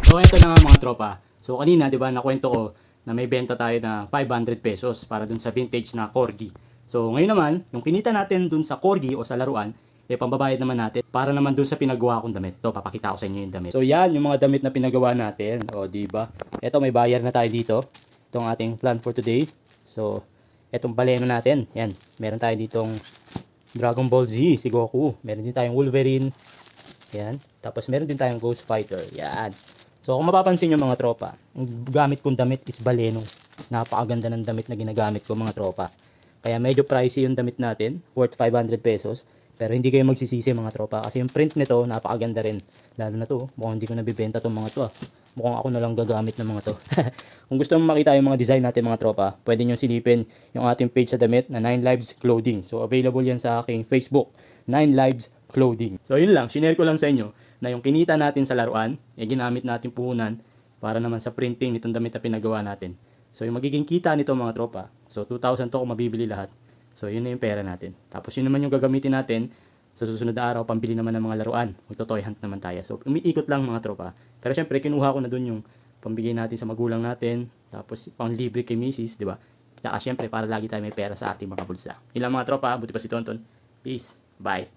So ito na nga mga tropa. So kanina 'di ba nakwento ko na may benta tayo na 500 pesos para dun sa vintage na corgi. So ngayon naman, yung kinita natin dun sa corgi o sa laruan, pambabayad naman natin para naman dun sa pinagawa kong damit. To, papakita ko sa inyo yung damit. So yan yung mga damit na pinagawa natin. O di ba? Ito may bayar na tayo dito. Itong ating plan for today. So etong baleno natin. Yan, meron tayo ditong Dragon Ball Z, si Goku. Meron din tayong Wolverine. Yan. Tapos meron din tayong Ghost Fighter. Yan. So kung mapapansin nyo mga tropa, ang gamit kong damit is baleno. Napakaganda ng damit na ginagamit ko mga tropa. Kaya medyo pricey yung damit natin, worth 500 pesos. Pero hindi kayo magsisisi mga tropa kasi yung print nito napakaganda rin. Lalo na to, mukhang hindi ko nabibenta tong mga to. Mukhang ako na lang gagamit ng mga to. Kung gusto mo makita yung mga design natin mga tropa, pwede nyo silipin yung ating page sa damit na 9 Lives Clothing. So available yan sa aking Facebook, 9 Lives Clothing. So yun lang, shinare ko lang sa inyo na yung kinita natin sa laruan, ginamit natin puhunan para naman sa printing nitong damit na pinagawa natin. So yung magiging kita nito mga tropa, so 2,000 to kung mabibili lahat. So yun na yung pera natin. Tapos yun naman yung gagamitin natin sa susunod na araw, pambili naman ng mga laruan. Magto-toy hunt naman tayo. So umiikot lang mga tropa. Pero syempre kinuha ko na dun yung pambigay natin sa magulang natin, tapos pang libre kay misis, di ba? Tsaka syempre para lagi tayo may pera sa ating mga bulsa. Yun lang mga tropa, buti pa si Tonton. Peace. Bye.